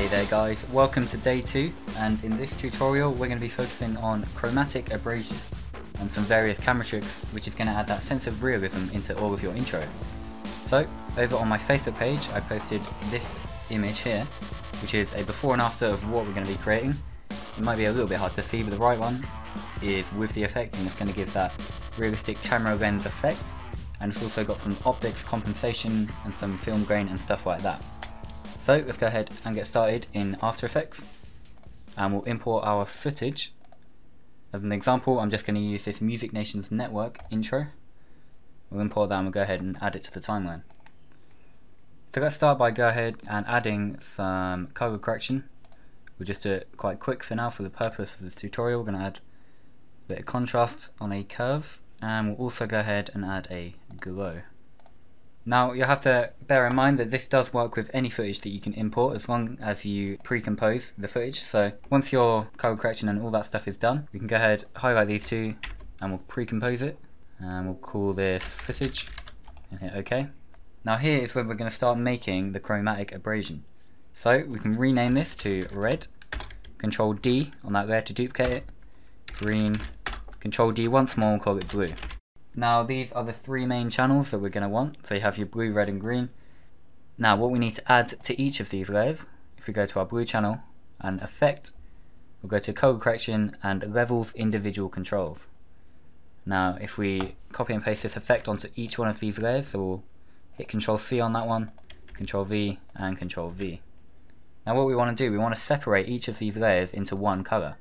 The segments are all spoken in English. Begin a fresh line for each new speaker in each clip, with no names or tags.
Hey there guys, welcome to day 2, and in this tutorial we're going to be focusing on chromatic aberration and some various camera tricks which is going to add that sense of realism into all of your intros. So over on my Facebook page I posted this image here, which is a before and after of what we're going to be creating. It might be a little bit hard to see, but the right one is with the effect and it's going to give that realistic camera lens effect, and it's also got some optics compensation and some film grain and stuff like that. So let's go ahead and get started in After Effects, and we'll import our footage. As an example, I'm just going to use this Music Nations Network intro. We'll import that and we'll go ahead and add it to the timeline. So let's start by go ahead and adding some color correction. We'll just do it quite quick for now for the purpose of this tutorial. We're going to add a bit of contrast on a curve, and we'll also go ahead and add a glow. Now you'll have to bear in mind that this does work with any footage that you can import as long as you pre-compose the footage. So once your color correction and all that stuff is done, we can go ahead, highlight these two, and we'll pre-compose it, and we'll call this footage and hit OK. Now here is where we're going to start making the chromatic aberration. So we can rename this to red, Control D on that layer to duplicate it, green, Control D once more, and call it blue. Now these are the three main channels that we're going to want. So you have your blue, red and green. Now what we need to add to each of these layers, if we go to our blue channel and effect, we'll go to color correction and levels individual controls. Now if we copy and paste this effect onto each one of these layers, so we'll hit Control C on that one, Control V and Control V. Now what we want to do, we want to separate each of these layers into one color.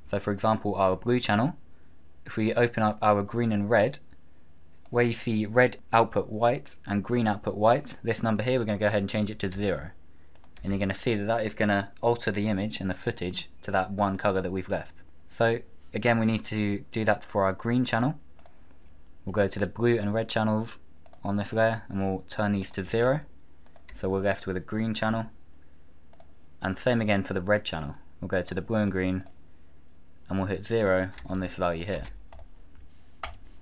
So for example, our blue channel, if we open up our green and red, where you see red output white and green output white, this number here we're going to go ahead and change it to 0. And you're going to see that that is going to alter the image and the footage to that one color that we've left. So again, we need to do that for our green channel. We'll go to the blue and red channels on this layer and we'll turn these to 0. So we're left with a green channel. And same again for the red channel. We'll go to the blue and green and we'll hit 0 on this value here.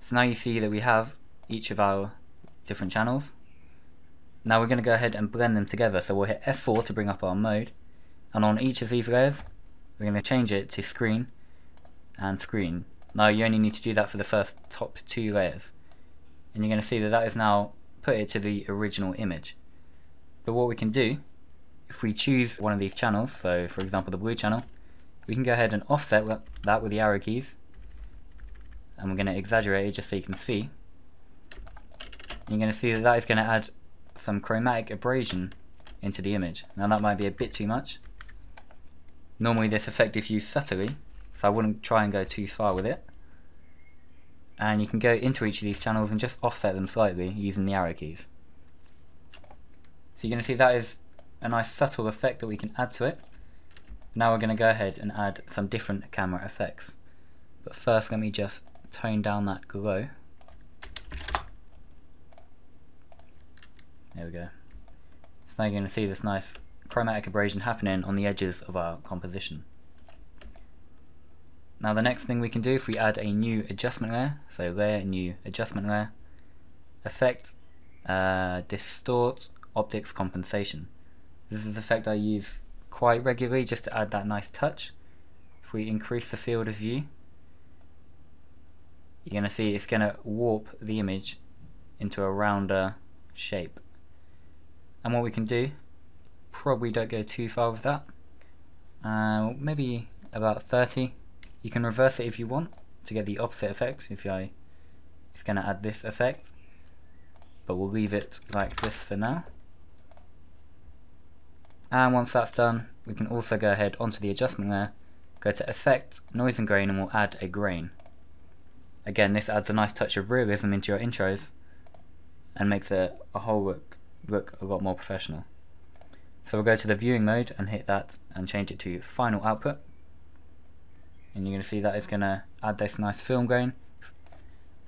So now you see that we have each of our different channels. Now we're going to go ahead and blend them together, so we'll hit F4 to bring up our mode, and on each of these layers we're going to change it to screen and screen. Now you only need to do that for the first top two layers, and you're going to see that that is now put it to the original image. But what we can do, if we choose one of these channels, so for example the blue channel, we can go ahead and offset that with the arrow keys, and we're going to exaggerate it just so you can see. You're going to see that that is going to add some chromatic aberration into the image. Now that might be a bit too much. Normally this effect is used subtly, so I wouldn't try and go too far with it. And you can go into each of these channels and just offset them slightly using the arrow keys. So you're going to see that is a nice subtle effect that we can add to it. Now we're going to go ahead and add some different camera effects. But first let me just tone down that glow. There we go. So now you're going to see this nice chromatic aberration happening on the edges of our composition. Now the next thing we can do, if we add a new adjustment layer, so layer, new adjustment layer, effect, distort, optics compensation. This is an effect I use quite regularly just to add that nice touch. If we increase the field of view, you're going to see it's going to warp the image into a rounder shape. And what we can do, probably don't go too far with that, maybe about 30. You can reverse it if you want to get the opposite effect. It's going to add this effect, but we'll leave it like this for now. And once that's done, we can also go ahead onto the adjustment layer, go to Effect, Noise and Grain, and we'll add a grain. Again, this adds a nice touch of realism into your intros and makes a whole look a lot more professional. So we'll go to the viewing mode and hit that and change it to final output. And you're going to see that it's going to add this nice film grain.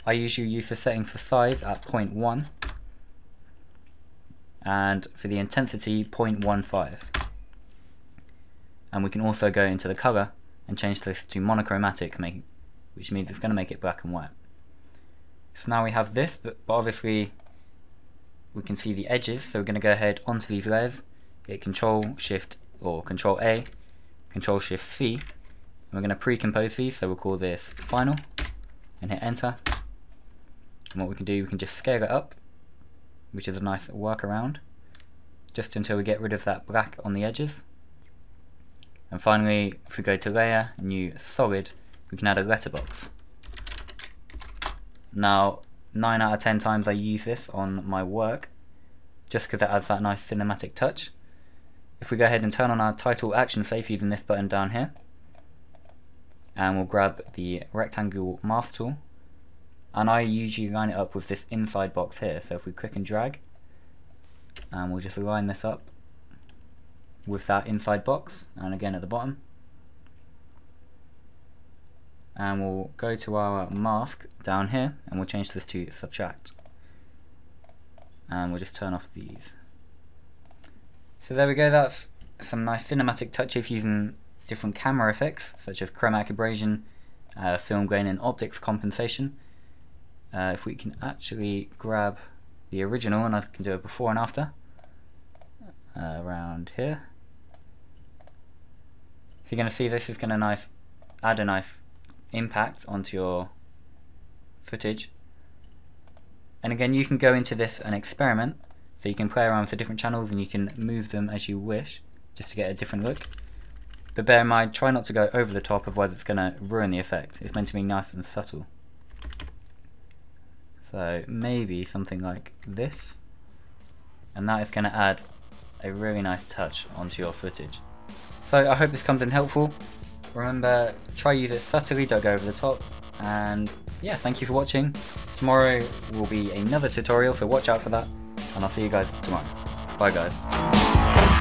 I usually use the settings for size at 0.1 and for the intensity 0.15. And we can also go into the color and change this to monochromatic, which means it's going to make it black and white. So now we have this, but obviously we can see the edges, so we're going to go ahead onto these layers, get Control, Shift, or Control A, Control Shift C, and we're going to pre-compose these, so we'll call this final, and hit enter. And what we can do, we can just scale it up, which is a nice workaround, just until we get rid of that black on the edges. And finally, if we go to layer, new solid, we can add a letterbox. Now, 9 out of 10 times I use this on my work, just because it adds that nice cinematic touch. If we go ahead and turn on our title action safe using this button down here, and we'll grab the rectangle mask tool, and I usually line it up with this inside box here, so if we click and drag, and we'll just line this up with that inside box, and again at the bottom, and we'll go to our mask down here, and we'll change this to subtract, and we'll just turn off these. So there we go, that's some nice cinematic touches using different camera effects such as chromatic aberration, film grain and optics compensation. If we can actually grab the original, and I can do it before and after, around here. So you're going to see this is going to add a nice impact onto your footage. And again, you can go into this and experiment, so you can play around with the different channels and you can move them as you wish just to get a different look. But bear in mind, try not to go over the top, otherwise it's going to ruin the effect. It's meant to be nice and subtle. So maybe something like this, and that is going to add a really nice touch onto your footage. So I hope this comes in helpful. Remember, try use it subtly, don't go over the top, and yeah, thank you for watching. Tomorrow will be another tutorial, so watch out for that, and I'll see you guys tomorrow. Bye guys.